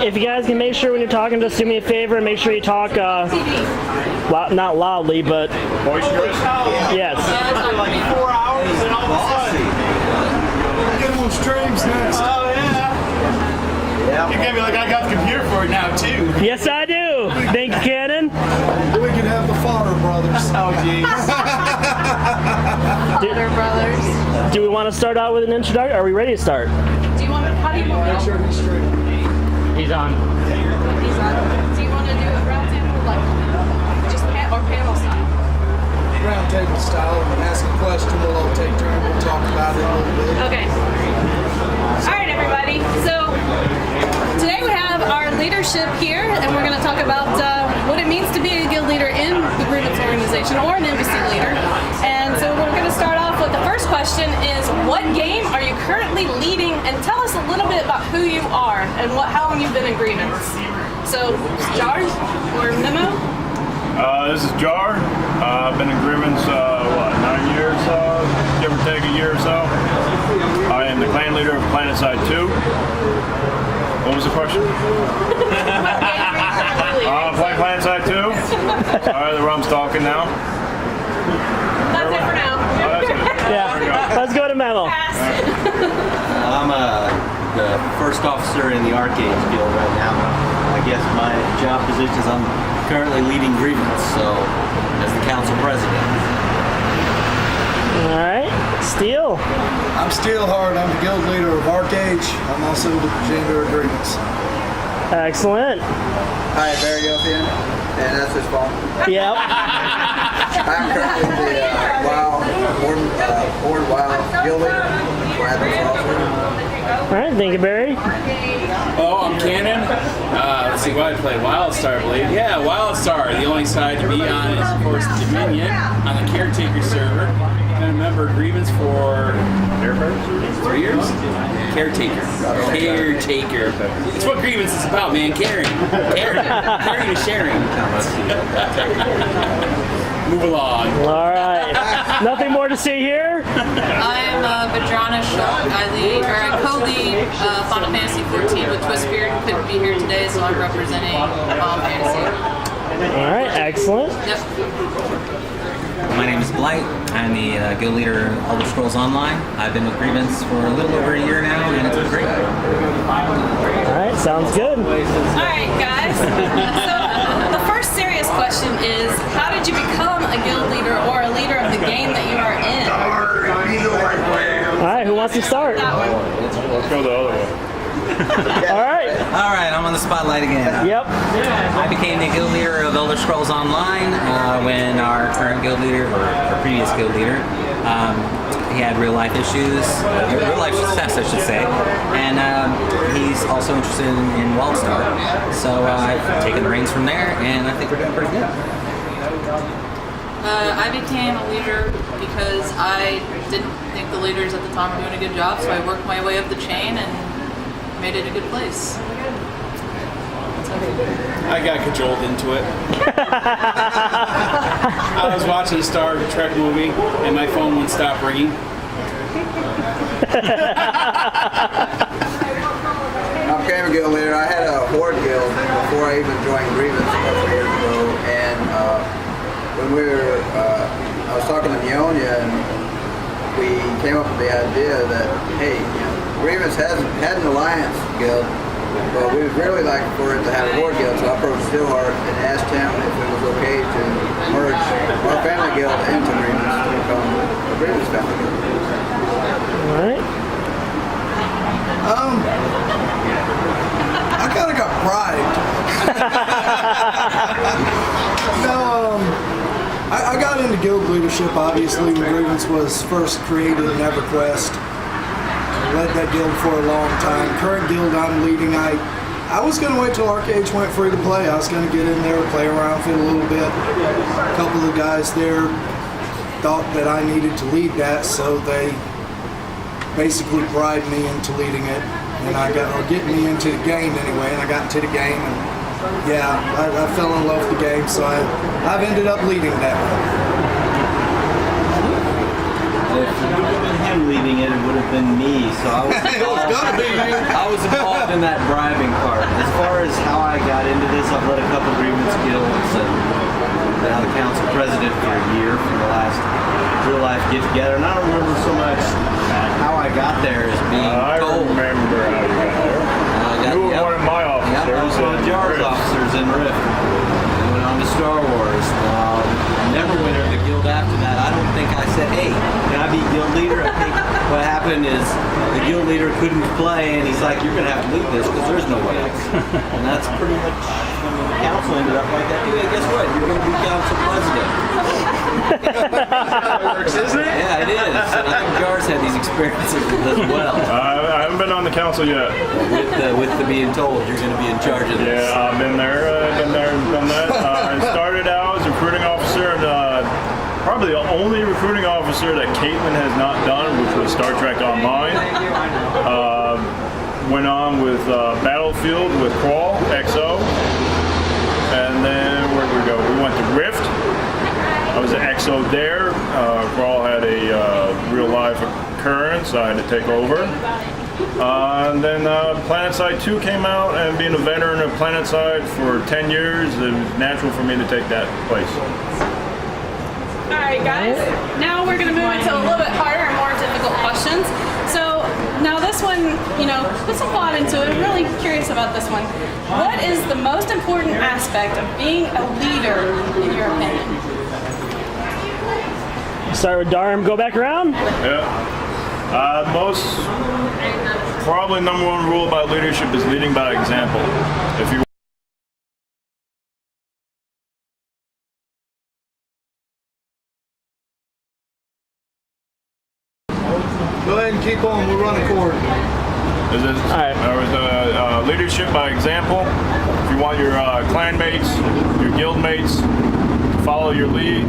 if you guys can make sure when you're talking, just do me a favor and make sure you talk not loudly, but boisterous. Yes. Like 4 hours and all of a sudden. Get on streams next. Oh yeah. You gave me like I got the computer for it now too. Yes, I do. Thank you, Cannon. We can have the Fodder Brothers. Oh jeez. Fodder Brothers. Do we want to start out with an introduction? Are we ready to start? Do you want? How do you want? Make sure he's straight. He's on. He's on. Do you want to do a round table, like just panel style? Round table style. Ask a question. We'll all take turns. We'll talk about it a little bit. Okay. All right, everybody. So today we have our leadership here, and we're going to talk about what it means to be a guild leader in the Grievance organization or an embassy leader. And so we're going to start off with the first question is, what game are you currently leading? And tell us a little bit about who you are and how long you've been in Grievance. So, Jar or Memo? This is Jar. I've been in Grievance, 9 years, give or take a year or so. I am the clan leader of Planetside 2. What was the question? Playing Planetside 2. Alright, the rum's talking now. That's it for now. Oh, that's it. Yeah. Let's go to Memo. I'm the first officer in the Arcades Guild right now. I guess my job position is I'm currently leading Grievance, so as the council president. All right. Steel. I'm Steelheart. I'm the guild leader of Arcade. I'm also the gender agreements. Excellent. Hi, Barry Gilfian, and that's his phone. Yep. I'm currently the Board WoW guild leader. All right. Thank you, Barry. Oh, I'm Cannon. Let's see, what I play. Wildstar, I believe. Yeah, Wildstar. The only side to be on is, of course, Dominion on the Caretaker server. Been a member of Grievance for 3 years. Caretaker. It's what Grievance is about, man. Caring is sharing. Move along. All right. Nothing more to see here. I'm Vadrana Shulk. I co-lead Final Fantasy 14 with Twistbeard. Couldn't be here today, so I'm representing Final Fantasy. All right. Excellent. Yep. My name is Blight. I'm the guild leader of Elder Scrolls Online. I've been with Grievance for a little over a year now, and it's been great. All right. Sounds good. All right, guys. So the first serious question is, how did you become a guild leader or a leader of the game that you are in? All right. Who wants to start? Let's go the other way. All right. All right, I'm on the spotlight again. Yep. I became the guild leader of Elder Scrolls Online when our current guild leader, or our previous guild leader, he had real life issues, real life success, I should say, and he's also interested in Wildstar. So I've taken the reins from there, and I think we're doing pretty good. I became a leader because I didn't think the leaders at the time were doing a good job, so I worked my way up the chain and made it a good place. I got cajoled into it. I was watching a Star Trek movie, and my phone wouldn't stop ringing. I became a guild leader. I had a horde guild before I even joined Grievance a couple years ago, and when I was talking to Neonia, and we came up with the idea that, hey, Grievance had an alliance guild, but we would really like for it to have a horde guild, so I approached Steelheart and asked him if it was okay to merge our family guild into Grievance to become a Grievance family guild. All right. I kind of got bribed. I got into guild leadership, obviously, when Grievance was first created in EverQuest. I led that guild for a long time. Current guild I'm leading, I was going to wait till Arcades went free to play. I was going to get in there, play around with it a little bit. A couple of guys there thought that I needed to lead that, so they basically bribed me into leading it. And or getting me into the game anyway, and I got into the game, and yeah, I fell in love with the game, so I've ended up leading that one. If it would have been him leading it, it would have been me, so I was gonna be you. I was involved in that bribing part. As far as how I got into this, I've led a couple grievance guilds and now the council president for a year from the last real life get together. And I don't remember so much how I got there as being I told. remember how you got there. You were one of my officers. Yeah, I was one of Jar's Rift. officers in Rift. I went on to Star Wars. Never went into the guild after that. I don't think I said, hey, can I be guild leader? I think what happened is the guild leader couldn't play, and he's like, you're going to have to lead this because there's no one else. And that's pretty much when the council ended up like that. Hey, guess what? You're going to be council president. Isn't it? Yeah, it is. And I think Jar's had these experiences as well. I haven't been on the council yet. With the being told you're going to be in charge of this. Yeah, I've been there and done that. I started out as a recruiting officer, and probably the only recruiting officer that Caitlin has not done, which was Star Trek Online. Went on with Battlefield with Crawl, XO. And then where did we go? We went to Rift. I was at XO there. Crawl had a real life occurrence. I had to take over. And then PlanetSide 2 came out, and being a veteran of PlanetSide for 10 years, it was natural for me to take that place. All right, guys. Now we're going to move into a little bit harder and more difficult questions. So now this one, put some thought into it. I'm really curious about this one. What is the most important aspect of being a leader, in your opinion? Start with Darm, go back around. Yeah. Most, probably number one rule about leadership is leading by example. If you Go ahead and keep on. We'll run a cord. Leadership by example. If you want your clan mates, your guild mates to follow your lead,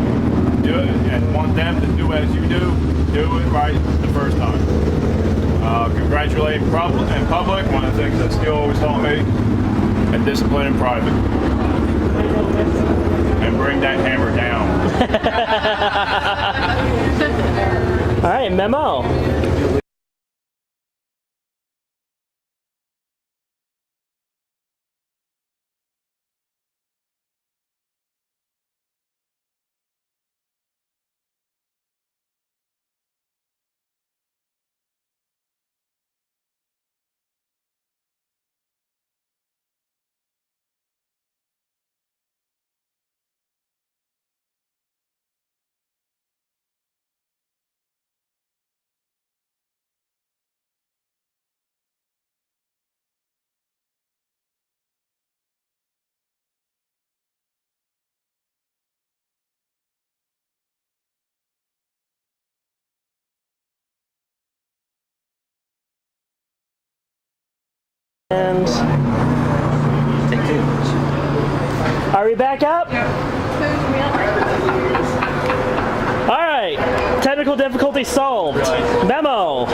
do it, and want them to do as you do it right the first time. Congratulate in public, one of the things that Steele always taught me, and discipline in private. And bring that hammer down. All right, Memo. And Take two. are we back up? All right, technical difficulty solved. Memo.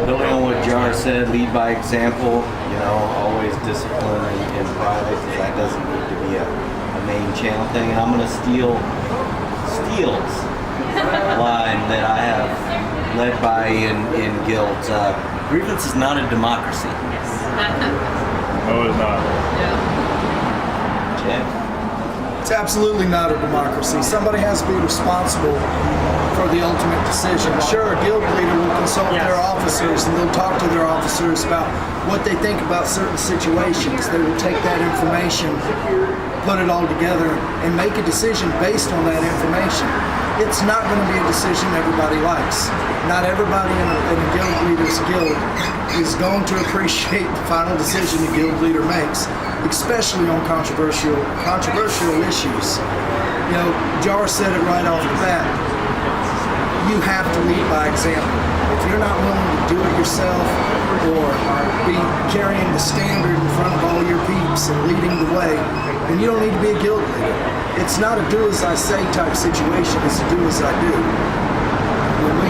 Building on what Jar said, lead by example, always discipline in private, because that doesn't need to be a main channel thing. And I'm going to steal Steele's line that I have led by in guilds. Grievance is not a democracy. No, it's not. Check. It's absolutely not a democracy. Somebody has to be responsible for the ultimate decision. Sure, a guild leader will consult their officers, and they'll talk to their officers about what they think about certain situations. They will take that information, put it all together, and make a decision based on that information. It's not going to be a decision everybody likes. Not everybody in a guild leader's guild is going to appreciate the final decision the guild leader makes, especially on controversial issues. Jar said it right off the bat. You have to lead by example. If you're not willing to do it yourself or be carrying the standard in front of all your peeps and leading the way, then you don't need to be a guild leader. It's not a do as I say type situation, it's a do as I do. When we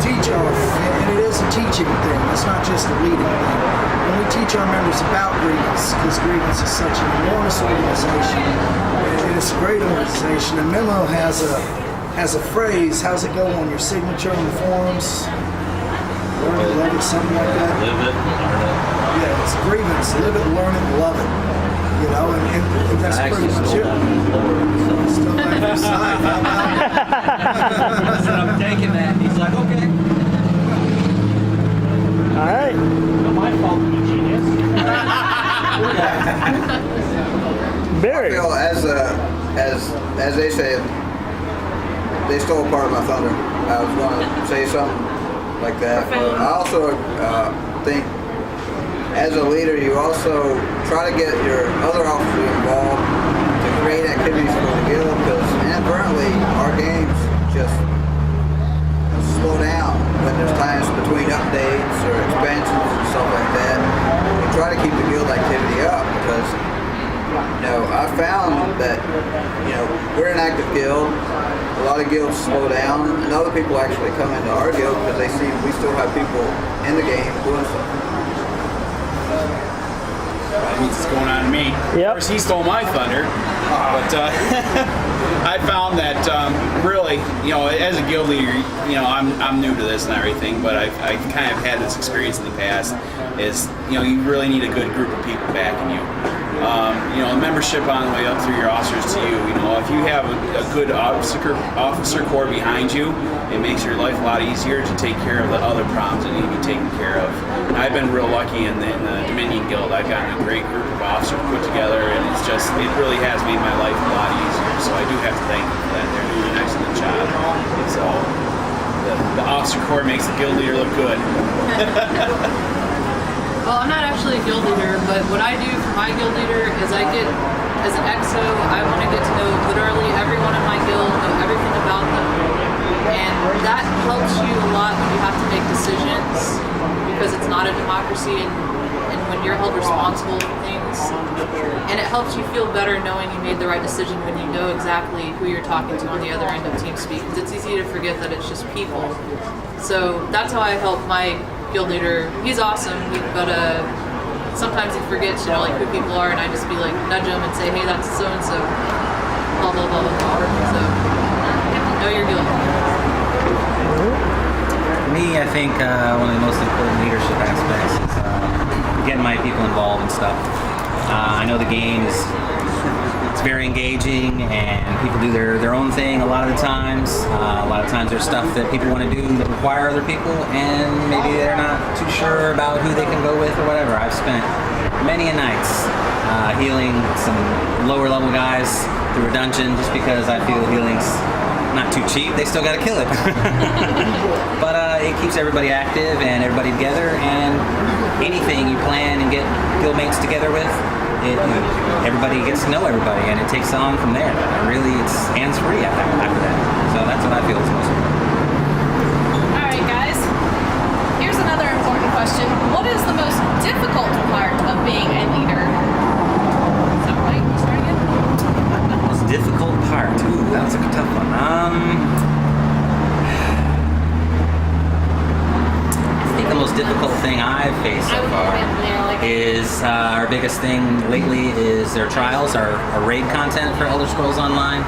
teach and it is a teaching thing, it's not just a leading thing. When we teach our members about Grievance, because Grievance is such an enormous organization, and it's a great organization, and Memo has a phrase, how's it go on your signature on the forums? love it, something like that. Live it, learn it. Yeah, it's Grievance. Live it, learn it, love it. You know, and that's I pretty actually much stole it. that from Lord. Still have your sign. How about I said, I'm taking that. And he's like, okay. All right. Not my fault, you genius. Barry. Phil, as they say, they stole part of my thunder. I was going to say something like that. But I also think, as a leader, you also try to get your other officers involved to create activities for the guild, because inadvertently our games just slow down when there's times between updates or expansions and stuff like that. We try to keep the guild activity up because, you know, I found that, you know, we're an active guild. A lot of guilds slow down, and other people actually come into our guild because they see we still have people in the game doing something. That means it's going on to me. Yep. Of course, he stole my thunder, but I found that really, you know, as a guild leader, you know, I'm new to this and everything, but I kind of had this experience in the past. Is, you know, you really need a good group of people backing you. You know, membership on the way up through your officers to you. You know, if you have a good officer corps behind you, it makes your life a lot easier to take care of the other problems that need to be taken care of. And I've been real lucky in the Dominion Guild. I've gotten a great group of officers put together, and it really has made my life a lot easier. So I do have to thank them for that. They're doing an excellent job. So the officer corps makes the guild leader look good. Well, I'm not actually a guild leader, but what I do for my guild leader is as an EXO, I want to get to know literally everyone in my guild, know everything about them. And that helps you a lot when you have to make decisions, because it's not a democracy, and when you're held responsible for things. And it helps you feel better knowing you made the right decision when you know exactly who you're talking to on the other end of TeamSpeak, because it's easy to forget that it's just people. So that's how I help my guild leader. He's awesome, but sometimes he forgets, you know, like who people are, and I just be like, nudge him and say, hey, that's so and so, blah blah blah blah blah. So know your guild. For me, I think one of the most important leadership aspects is getting my people involved and stuff. I know the game is it's very engaging, and people do their own thing a lot of the times. A lot of times there's stuff that people want to do that require other people, and maybe they're not too sure about who they can go with or whatever. I've spent many a nights healing some lower level guys through a dungeon just because I feel healing's not too cheap. They still got to kill it. But it keeps everybody active and everybody together, and anything you plan and get guildmates together with, everybody gets to know everybody, and it takes on from there. Really, it's hands-free after that. So that's what I feel is most important. All right, guys. Here's another important question. What is the most difficult part of being a leader? Is that right? You start again? The most difficult part? Ooh, that was a tough one. I think the most difficult thing I've faced so far is our biggest thing lately is their trials, our raid content for Elder Scrolls Online,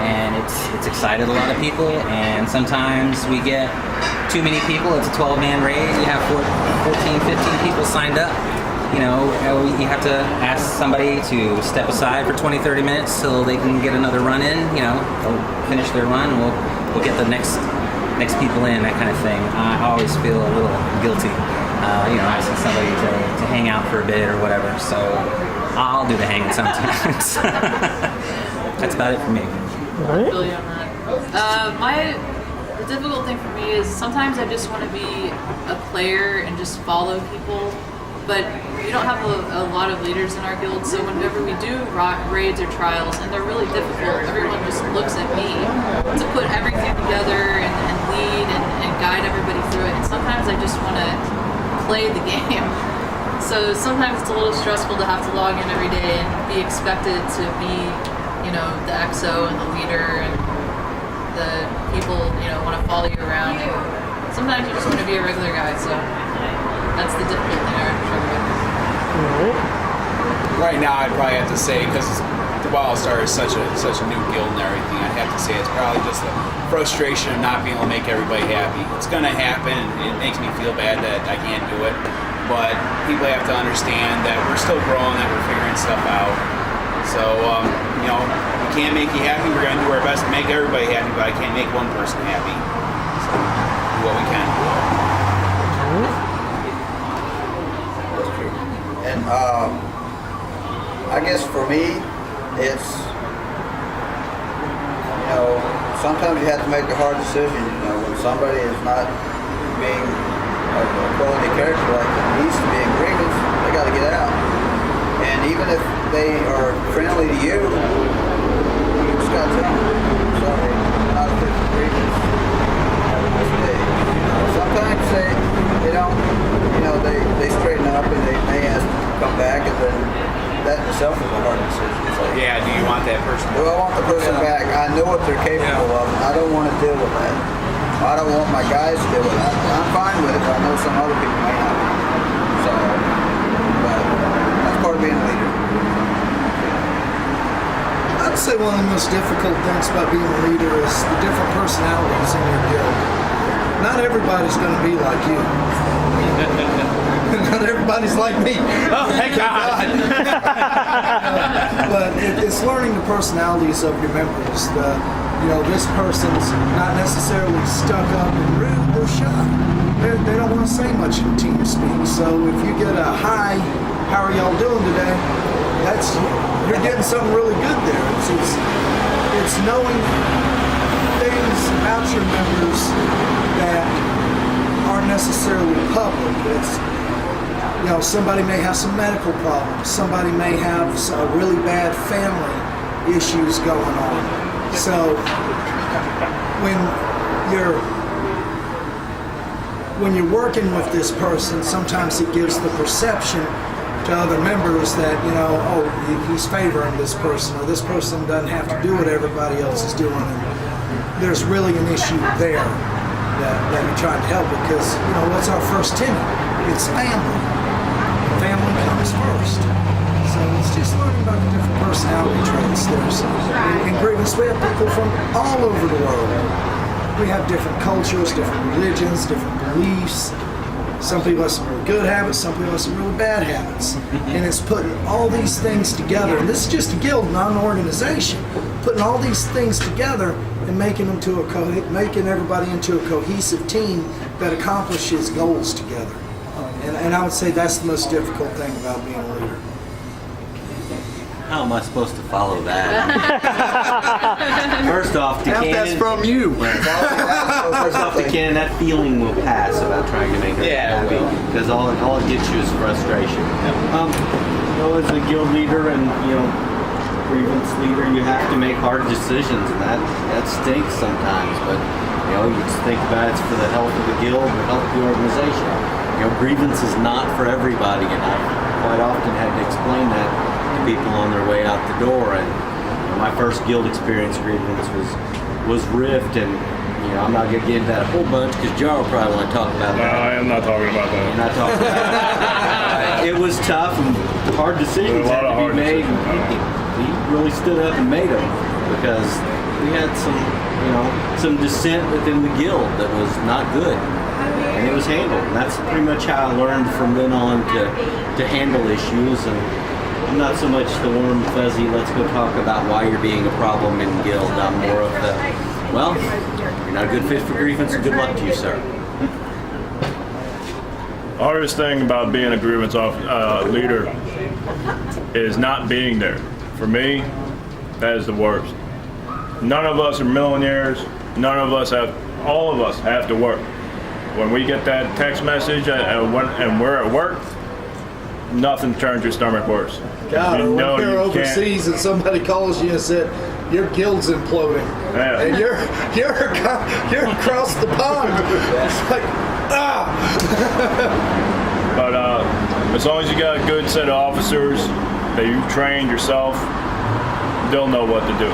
and it's excited a lot of people, and sometimes we get too many people. It's a 12-man raid, you have 14, 15 people signed up. You know, you have to ask somebody to step aside for 20, 30 minutes so they can get another run in, you know, they'll finish their run, and we'll get the next people in, that kind of thing. I always feel a little guilty, you know, asking somebody to hang out for a bit or whatever, so I'll do the hanging sometimes. That's about it for me. Right. Feel you on that. The difficult thing for me is sometimes I just want to be a player and just follow people, but we don't have a lot of leaders in our guild, so whenever we do raids or trials, and they're really difficult, everyone just looks at me to put everything together and lead and guide everybody through it, and sometimes I just want to play the game. So sometimes it's a little stressful to have to log in every day and be expected to be, you know, the XO and the leader, and the people, you know, want to follow you around. And sometimes you just want to be a regular guy, so that's the difficult thing I struggle with. Right now, I'd probably have to say, because the Wild Star is such a new guild and everything, I have to say it's probably just the frustration of not being able to make everybody happy. It's going to happen. It makes me feel bad that I can't do it, but people have to understand that we're still growing, that we're figuring stuff out. So, you know, we can't make you happy. We're going to do our best to make everybody happy, but I can't make one person happy. So, do what we can. And I guess for me, it's, you know, sometimes you have to make a hard decision. You know, when somebody is not being a quality character like it needs to be in Grievance, they got to get out. And even if they are friendly to you, you just got to tell them, sorry, I'm not a fit for Grievance. Have a nice day. You know, sometimes they don't, you know, they straighten up and they may ask to come back, and then that in itself is a hard decision. It's like, Yeah, do you want that person? do I want the person back? I know what they're capable of. I don't want to deal with that. I don't want my guys to deal with that. I'm fine with it, but I know some other people may not be. So, but that's part of being a leader. I'd say one of the most difficult things about being a leader is the different personalities in your guild. Not everybody's going to be like you. Not everybody's like me. Oh, thank God. But it's learning the personalities of your members. You know, this person's not necessarily stuck up and rude, they're shy. They don't want to say much in team speak. So if you get a hi, how are y'all doing today? You're getting something really good there. It's knowing things about your members that aren't necessarily public. It's, you know, somebody may have some medical problems. Somebody may have some really bad family issues going on. So when you're working with this person, sometimes it gives the perception to other members that, you know, oh, he's favoring this person, or this person doesn't have to do what everybody else is doing. And there's really an issue there that you're trying to help, because, you know, what's our first tenet? It's family. Family comes first. So it's just learning about the different personality traits. In Grievance, we have people from all over the world. We have different cultures, different religions, different beliefs. Some people have some really good habits, some people have some really bad habits. And it's putting all these things together. And this is just a guild, not an organization. Putting all these things together and making everybody into a cohesive team that accomplishes goals together. And I would say that's the most difficult thing about being a leader. How am I supposed to follow that? First off, to Cannon, That's from you. first off, to Cannon, that feeling will pass about trying to make her happy, because all it gets you is frustration. You know, as a guild leader and, you know, Grievance leader, you have to make hard decisions, and that stinks sometimes. But, you know, you just think about it's for the health of the guild, the health of the organization. You know, Grievance is not for everybody, and I've quite often had to explain that to people on their way out the door. And you know, my first guild experience, Grievance, was Rift, and you know, I'm not going to get into that a whole bunch because Jar will probably want to talk about that. No, I am not talking about that. You're not talking about that. It was tough and hard decisions had to be made. He really stood up and made them, because we had some dissent within the guild that was not good. And it was handled. And that's pretty much how I learned from then on to handle issues. And I'm not so much the warm fuzzy, let's go talk about why you're being a problem in the guild. I'm more of the, well, you're not a good fit for Grievance, and good luck to you, sir. The hardest thing about being a Grievance leader is not being there. For me, that is the worst. None of us are millionaires. All of us have to work. When we get that text message and we're at work, nothing turns your stomach worse. God, You or know when you're you overseas and somebody calls you and said, your guild's imploding. Yeah. And you're across the pond. It's like, But as long as you got a good set of officers that you've trained yourself, they'll know what to do.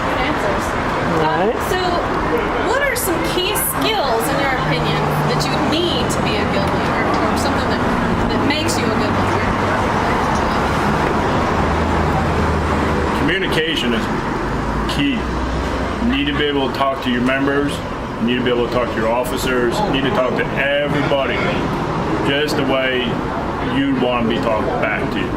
Good answers. Right. So, what are some key skills, in your opinion, that you need to be a guild leader, or something that makes you a good leader? key. You need to be able to talk to your members. You need to be able to talk to your officers. You need to talk to everybody just the way you'd want to be talked back to you.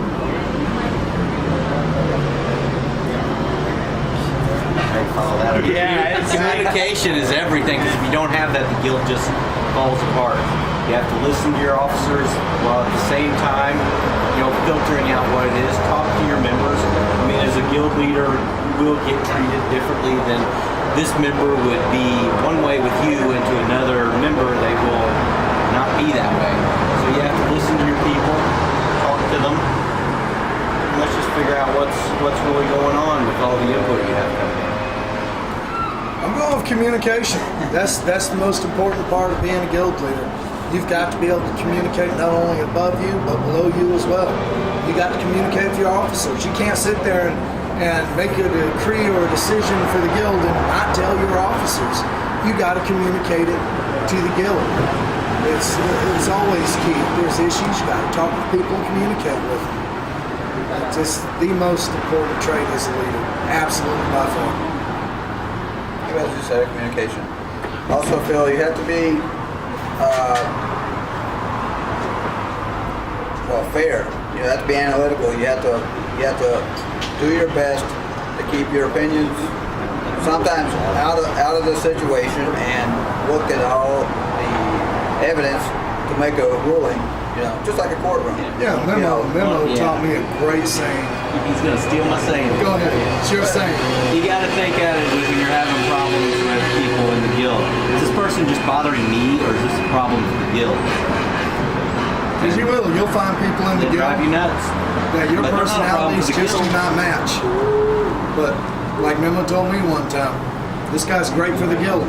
Yeah, communication is everything, because if you don't have that, the guild just falls apart. You have to listen to your officers while at the same time, filtering out what it is. Talk to your members. I mean, as a guild leader, you will get treated differently than this member would be one way with you, and to another member, they will not be that way. So you have to listen to your people, talk to them. Let's just figure out what's really going on with all the input you have coming in. I'm going with communication. That's the most important part of being a guild leader. You've got to be able to communicate not only above you, but below you as well. You got to communicate with your officers. You can't sit there and make a decree or a decision for the guild and not tell your officers. You got to communicate it to the guild. It's always key. If there's issues, you got to talk to people and communicate with them. It's just the most important trait as a leader. Absolutely by far. As you said, communication. Also, Phil, you have to be fair. You have to be analytical. You have to do your best to keep your opinions sometimes out of the situation and look at all the evidence to make a ruling. Just like a courtroom. Yeah, Memo taught me a great saying. He's going to steal my saying. Go ahead. It's your saying. You got to think at it when you're having problems with people in the guild. Is this person just bothering me, or is this a problem for the guild? Because you'll find people in the They'll guild drive you nuts. that your But they're not a problem personalities for the just do guild. not match. But like Memo told me one time, this guy's great for the guild.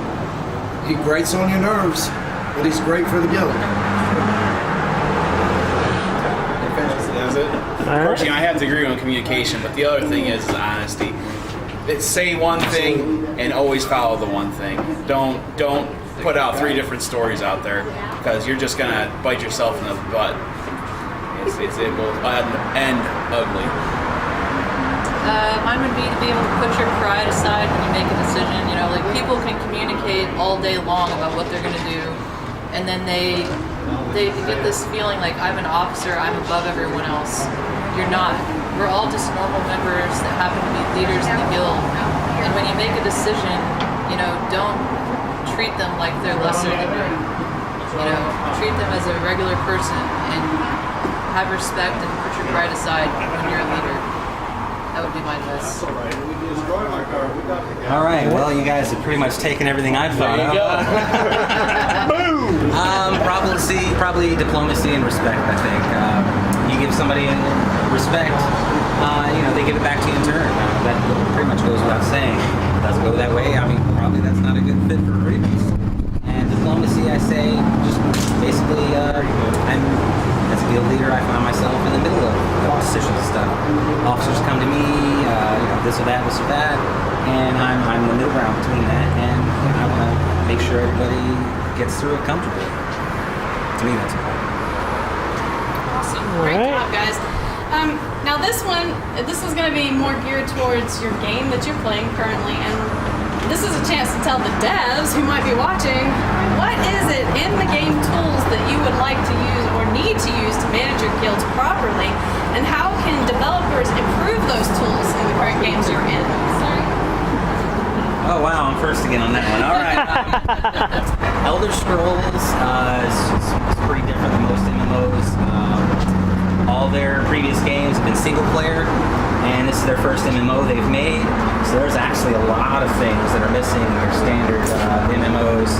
He grates on your nerves, but he's great for the guild. That's it. Of course, I have to agree on communication, but the other thing is honesty. Say one thing and always follow the one thing. Don't put out 3 different stories out there, because you're just gonna bite yourself in the butt. It will end ugly. Mine would be to be able to put your pride aside when you make a decision. People can communicate all day long about what they're going to do, and then they get this feeling like, I'm an officer, I'm above everyone else. You're not. We're all just normal members that happen to be leaders in the guild. And when you make a decision, don't treat them like they're lesser than you. Treat them as a regular person and have respect and put your pride aside when you're a leader. That would be my advice. All right. Well, you guys have pretty much taken everything I've thought of. Boom. Probably diplomacy and respect. I think you give somebody respect, they give it back to you in turn. That pretty much goes without saying. If it doesn't go that way, probably that's not a good fit for Grievance. And diplomacy, I say, just basically, as a guild leader, I find myself in the middle of decisions and stuff. Officers come to me, this or that, and I'm the middle ground between that, and I want to make sure everybody gets through it comfortably. To me, that's important. Awesome. Great Alright. job, guys. Now this is going to be more geared towards your game that you're playing currently, and this is a chance to tell the devs who might be watching, what is it in the game tools that you would like to use or need to use to manage your guilds properly, and how can developers improve those tools in the current games you're in? Oh wow, I'm first again on that one. All right. Elder Scrolls is pretty different than most MMOs. All their previous games have been single player, and this is their first MMO they've made. So there's actually a lot of things that are missing in their standard MMOs.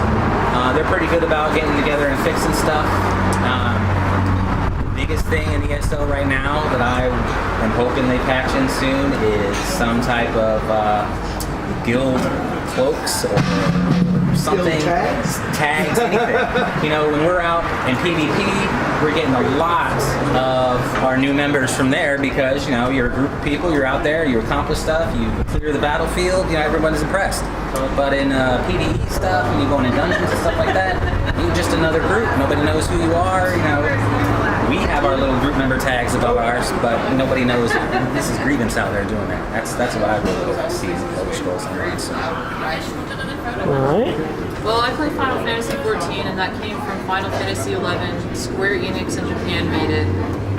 They're pretty good about getting together and fixing stuff. Biggest thing in the ESO right now that I am hoping they patch in soon is some type of guild cloaks or something. Tags, anything. When we're out in PvP, we're getting a lot of our new members from there because, you're a group of people, you're out there, you accomplish stuff, you clear the battlefield, everyone's impressed. But in PvE stuff, when you go into dungeons and stuff like that, you're just another group. Nobody knows who you are, we have our little group member tags above ours, but nobody knows this is Grievance out there doing that. That's what I really hope to see in Elder Scrolls Online. So. Alright. Well, I play Final Fantasy 14, and that came from Final Fantasy 11. Square Enix in Japan made it,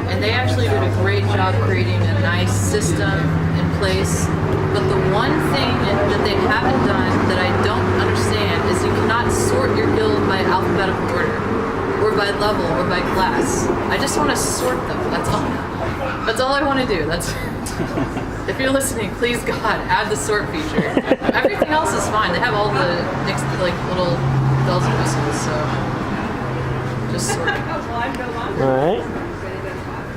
and they actually did a great job creating a nice system in place. But the one thing that they haven't done that I don't understand is you cannot sort your guild by alphabetical order, or by level, or by class. I just want to sort them. That's all. That's all I want to do. That's. If you're listening, please God, add the sort feature. Everything else is fine. They have all the like little bells and whistles, so just sort. Alright.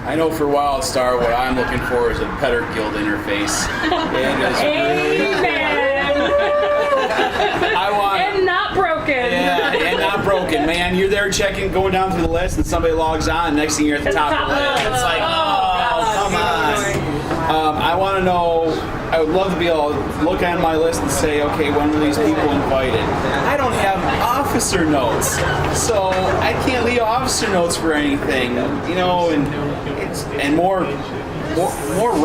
I know for WildStar, what I'm looking for is a better guild interface. I want. And not broken. Yeah, and not broken, man. You're there checking, going down through the list, and somebody logs on. Next thing you're at the top of the list. It's like, oh, come on. I want to know. I would love to be able to look on my list and say, okay, when were these people invited? I don't have officer notes, so I can't leave officer notes for anything, you know. And more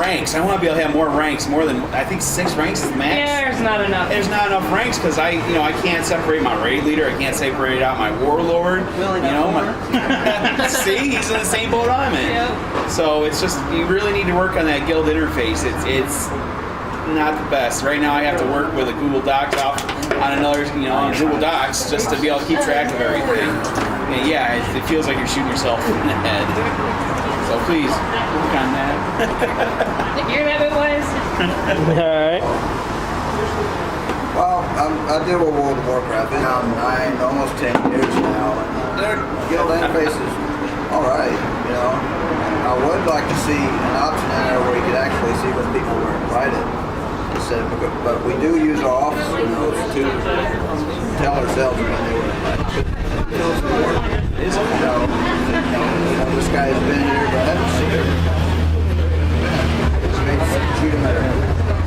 ranks. I want to be able to have more ranks, more than I think 6 ranks is the max. Yeah, there's not enough. There's not enough ranks because I can't separate my raid leader. I can't separate out my warlord. See, he's in the same boat I'm in. Yep. So it's just you really need to work on that guild interface. It's not the best. Right now I have to work with a Google Docs on another, on Google Docs just to be able to keep track of everything. And yeah, it feels like you're shooting yourself in the head. So please, work on that. You're gonna have it, boys. Alright. Well, I deal with World of Warcraft. Been on 9, almost 10 years now. And their guild interface is alright, I would like to see an option in there where you could actually see when people were invited. But we do use our officer notes to tell ourselves when they were invited. This guy has been here, but I haven't seen him. Maybe shoot him a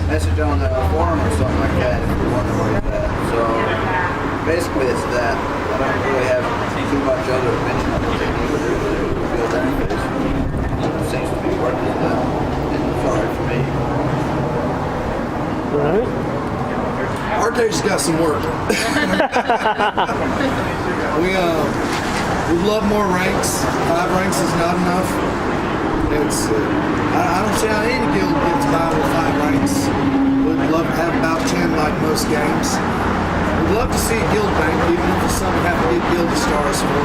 message on the forum or something like that if you wonder where he's at. So basically it's that. I don't really have too much other opinion on what they need to do with the field interface. It seems to be working well. And it's alright for me. Alright. Arcade's got some work. We love more ranks. 5 ranks is not enough. It's I don't see how any guild gets by with 5 ranks. We'd love to have about 10 like most games. We'd love to see a guild bank, even if it's something we have to get guild stars for.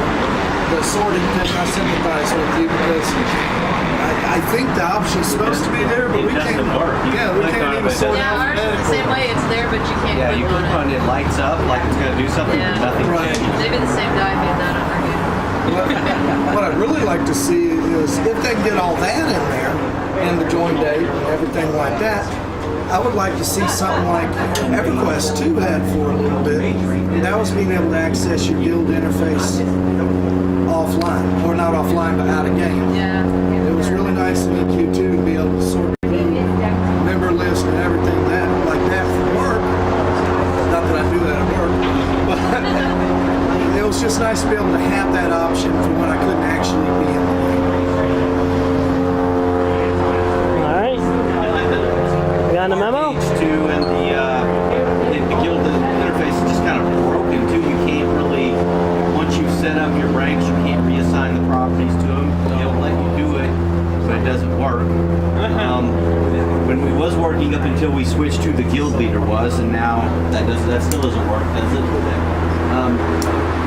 The sorting thing, I sympathize with you because I think the option's supposed to be there, but we can't. Yeah, we can't even sort Yeah, ours is the same way. It's there, but you can't Yeah, click you click on on it, it lights up like it's going to do something, Yeah. but nothing Right. changes. Maybe the same guy made that on our game. What I'd really like to see is if they can get all that in there and the join date and everything like that, I would like to see something like EverQuest 2 had for a little bit. And that was being able to access your guild interface offline, or not offline, but out of game. Yeah. It was really nice in EQ2 to be able to sort of member list and everything like that from work. Not that I do that at work, but it was just nice to be able to have that option for when I couldn't actually be in the game. Alright. Got a memo? Page 2 and the guild interface is just kind of broken too. You can't really, once you've set up your ranks, you can't reassign the properties to them. They'll let you do it, but it doesn't work. When we was working up until we switched to the guild leader and now that still doesn't work, does it?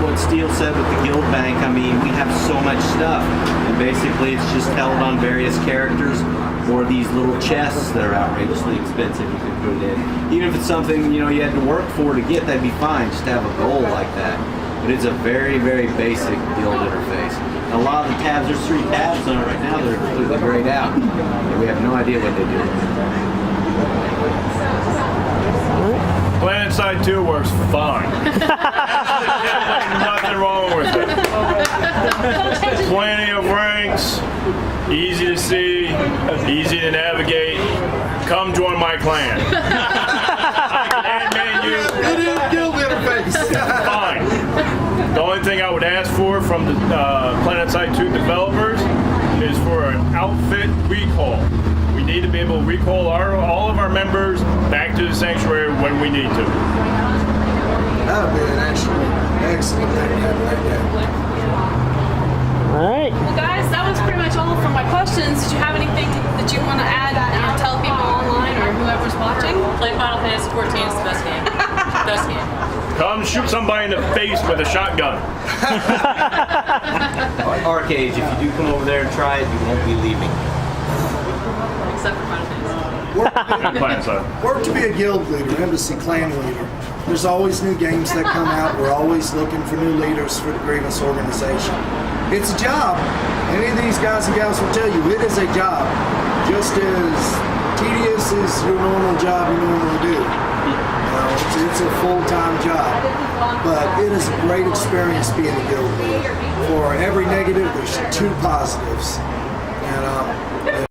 What Steele said with the guild bank, I mean, we have so much stuff, and basically it's just held on various characters or these little chests that are outrageously expensive you can put it in. Even if it's something you had to work for to get, that'd be fine, just to have a goal like that. But it's a very, very basic guild interface. And a lot of the tabs, there's 3 tabs on it right now that are completely grayed out. And we have no idea what they do. Planet Side 2 works fine. Nothing wrong with it. Plenty of ranks, easy to see, easy to navigate. Come join my clan. I can admin you. It is guild interface. Fine. The only thing I would ask for from the Planet Side 2 developers is for an outfit recall. We need to be able to recall all of our members back to the sanctuary when we need to. That would be an excellent thing to have right there. All right. Well, guys, that was pretty much all for my questions. Did you have anything that you want to add or tell people online or whoever's watching? Play Final Fantasy 14 is the best game. Best game. Come shoot somebody in the face with a shotgun. Arcade, if you do come over there and try it, you won't be leaving. Except for Final Fantasy. And Planet Side. Work to be a guild leader, embassy clan leader. There's always new games that come out. We're always looking for new leaders for the Grievance organization. It's a job. Any of these guys and gals will tell you it is a job. Just as tedious as your normal job you normally do. You know, it's a full-time job. But it is a great experience being a guild leader. For every negative, there's 2 positives. And